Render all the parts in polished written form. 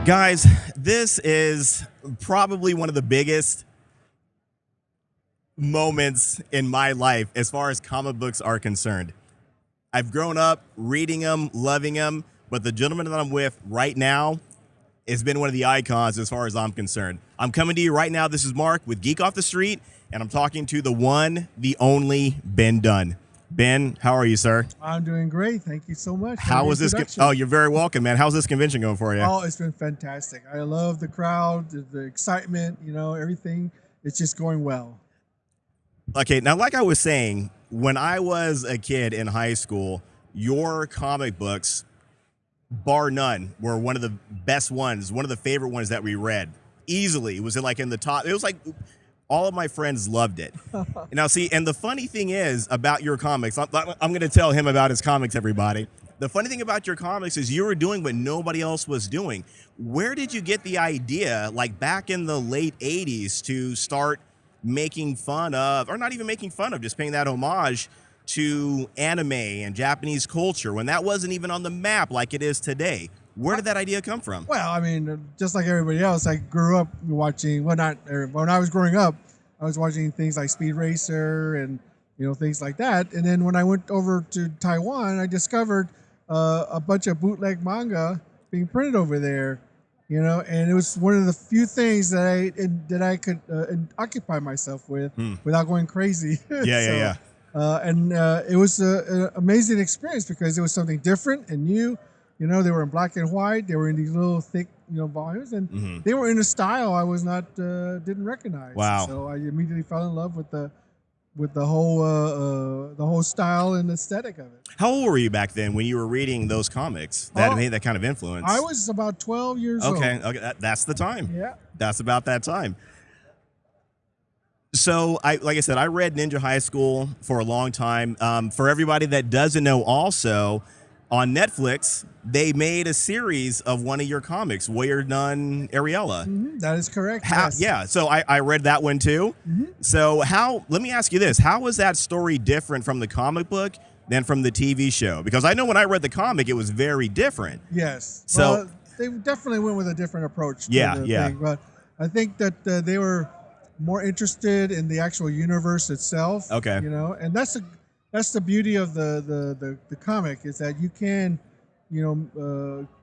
Guys, this is probably one of the biggest moments in my life as far as comic books are concerned. I've grown up reading them, loving them, but the gentleman that I'm with right now has been one of the icons as far as I'm concerned. I'm coming to you right now. This is Mark with Geek Off the Street, and I'm talking to the one, the only Ben Dunn. Ben, how are you, sir? I'm doing great. Thank you so much. How was this? Oh, you're very welcome, man. How's this convention going for you? Oh, it's been fantastic. I love the crowd, the excitement, everything. It's just going well. Okay, now, like I was saying, when I was a kid in high school, your comic books, bar none, were one of the best ones, one of the favorite ones that we read. Easily. It was in the top. It was like all of my friends loved it. Now, see, and the funny thing is about your comics, I'm going to tell him about his comics, everybody. The funny thing about your comics is you were doing what nobody else was doing. Where did you get the idea, like back in the late 80s, to start making fun of, or not even making fun of, just paying that homage to anime and Japanese culture when that wasn't even on the map like it is today? Where did that idea come from? Well, I mean, just like everybody else, I grew up watching, when I was growing up, I was watching things like Speed Racer and, things like that. And then when I went over to Taiwan, I discovered a bunch of bootleg manga being printed over there, and it was one of the few things that I could occupy myself with without going crazy. Yeah. And it was an amazing experience because it was something different and new. They were in black and white. They were in these little thick, volumes, and they were in a style I was not didn't recognize. Wow! So I immediately fell in love with the whole style and aesthetic of it. How old were you back then when you were reading those comics that made that kind of influence? I was about 12 years old. Okay, that's the time. Yeah, that's about that time. So, like I said, I read Ninja High School for a long time. For everybody that doesn't know, also on Netflix, they made a series of one of your comics, Warrior Nun Ariella. That is correct. Yes. Yeah. So I read that one too. So let me ask you this. How was that story different from the comic book than from the TV show? Because I know when I read the comic, it was very different. Yes. So well, they definitely went with a different approach to the thing. But I think that they were more interested in the actual universe itself. Okay. And that's the beauty of the comic, is that you can,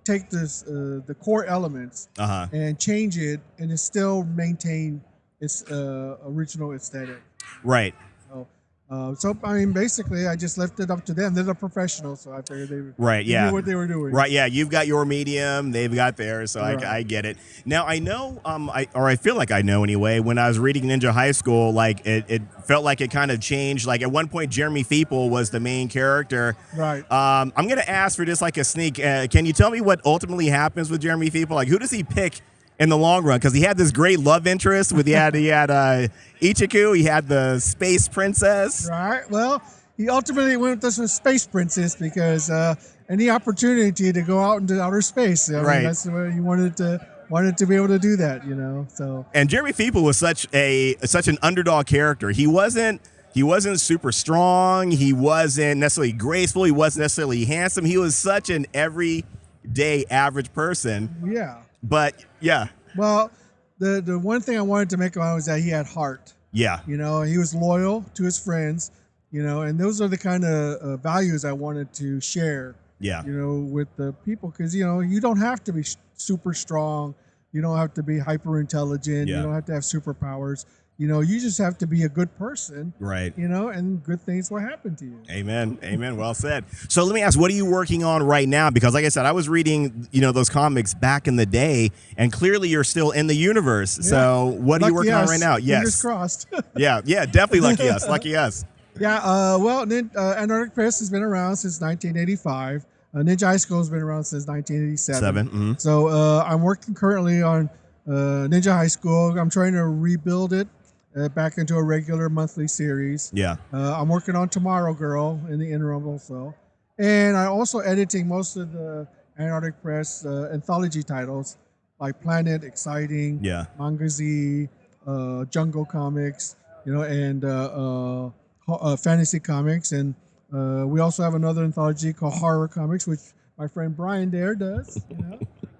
take this the core elements and change it, and it still maintain its original aesthetic. Right. So I mean, basically, I just left it up to them. They're the professionals, so I figured they knew what they were doing. Right. Yeah. You've got your medium, they've got theirs, so I get it. Now I know, I feel like I know anyway. When I was reading Ninja High School, like it felt like it kind of changed. Like at one point, Jeremy Feeple was the main character. Right. I'm gonna ask for just like a sneak. Can you tell me what ultimately happens with Jeremy Feeple? Like, who does he pick in the long run? Because he had this great love interest with he had Ichiku, he had the space princess. Right. Well, he ultimately went with the space princess because any opportunity to go out into outer space, I mean, that's where he wanted to be able to do that, So. And Jeremy Feeple was such an underdog character. He wasn't super strong. He wasn't necessarily graceful. He wasn't necessarily handsome. He was such an everyday average person. Yeah. But yeah. Well, the one thing I wanted to make him out was that he had heart. Yeah. He was loyal to his friends, and those are the kind of values I wanted to share. Yeah. With the people, because you don't have to be super strong. You don't have to be hyper intelligent. Yeah. You don't have to have superpowers. You just have to be a good person. Right. And good things will happen to you. Amen. Amen. Well said. So let me ask, what are you working on right now? Because like I said, I was reading, those comics back in the day, and clearly you're still in the universe. Yeah. So what are you working on right now? Yes. Fingers crossed. Yeah, definitely lucky us. Lucky us. Yeah. Well, Antarctic Press has been around since 1985. Ninja High School has been around since 1987. So I'm working currently on Ninja High School. I'm trying to rebuild it back into a regular monthly series. Yeah. I'm working on Tomorrow Girl in the interim also. And I'm also editing most of the Antarctic Press anthology titles like Planet, Exciting, Manga Z, Jungle Comics, and fantasy comics. And we also have another anthology called Horror Comics, which my friend Brian there does.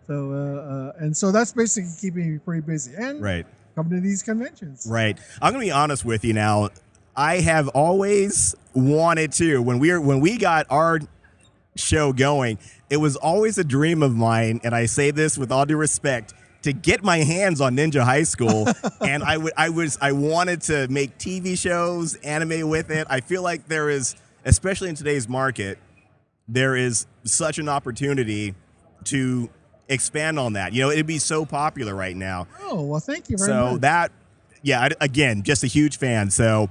So and so that's basically keeping me pretty busy and Right. coming to these conventions. Right. I'm going to be honest with you now. I have always wanted to, when we got our show going, it was always a dream of mine, and I say this with all due respect, to get my hands on Ninja High School. And I wanted to make TV shows, anime with it. I feel like there is, especially in today's market, there is such an opportunity to expand on that. You know, it'd be so popular right now. Oh, well, thank you very much. So that, yeah, again, just a huge fan. So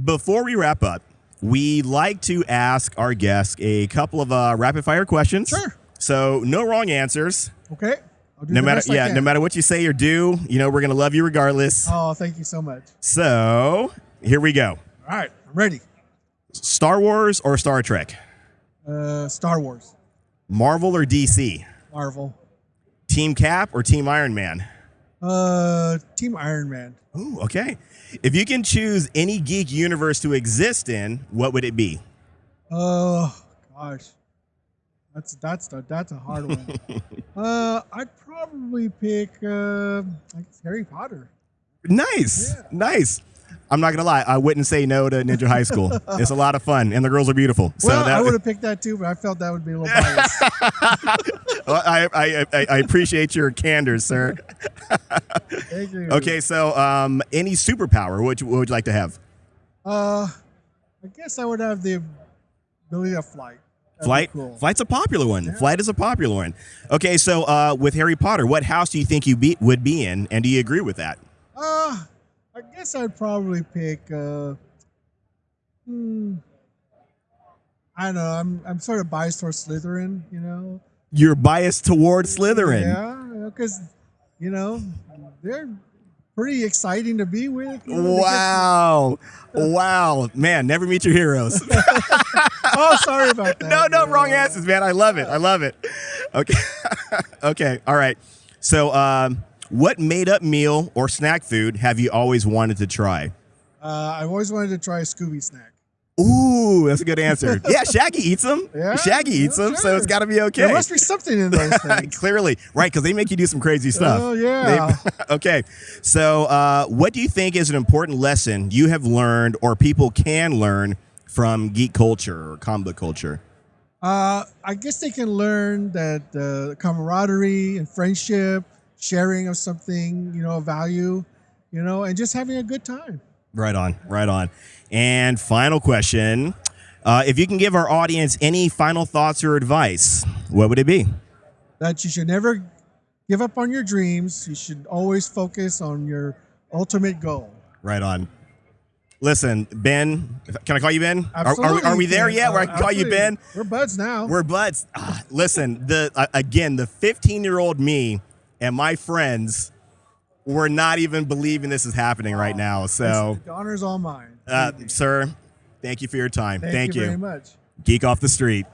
before we wrap up, we like to ask our guests a couple of rapid fire questions. Sure. So no wrong answers. Okay. I'll do No the matter, best I yeah, can. no matter what you say or do, you know, we're going to love you regardless. Oh, thank you so much. So here we go. All right, I'm ready. Star Wars or Star Trek? Star Wars. Marvel or DC? Marvel. Team Cap or Team Iron Man? Team Iron Man. Ooh, okay. If you can choose any geek universe to exist in, what would it be? Oh gosh, that's a hard one. I'd probably pick I guess Harry Potter. Nice. Yeah. Nice. I'm not going to lie. I wouldn't say no to Ninja High School. It's a lot of fun, and the girls are beautiful. Well, So I would have picked that too, but I felt that would be a little biased. well, I appreciate your candor, sir. Thank you. Okay, so any superpower, what would you like to have? I guess I would have the ability of flight. That'd be Flight? cool. Flight's a popular one. Yeah. Flight is a popular one. Okay, so with Harry Potter, what house do you think you would be in, and do you agree with that? I guess I'd probably pick. I don't know. I'm sort of biased towards Slytherin. You know. You're biased toward Slytherin. Yeah, because they're pretty exciting to be with. You know, Wow. Wow. Man, never meet your heroes. Oh, sorry about that. No, wrong answers, man. I love it. Okay. Okay. All right. So, what made-up meal or snack food have you always wanted to try? I've always wanted to try a Scooby snack. Ooh, that's a good answer. Yeah, Shaggy eats them. Yeah? Shaggy eats them, so Sure. it's got to be okay. There must be something in those things. Clearly. Right, because they make you do some crazy stuff. Oh, yeah. Okay. So, what do you think is an important lesson you have learned or people can learn from geek culture or comic book culture? I guess they can learn that camaraderie and friendship, sharing of something, of value, and just having a good time. Right on. And final question. If you can give our audience any final thoughts or advice, what would it be? That you should never give up on your dreams. You should always focus on your ultimate goal. Right on. Listen, Ben, can I call you Ben? Absolutely. Are we there yet where I can call you Absolutely. Ben? We're buds now. We're buds. Listen, the 15-year-old me and my friends were not even believing this is happening right now. So, the honor's all mine. sir, thank you for your time. Thank you very much. Geek Off the Street.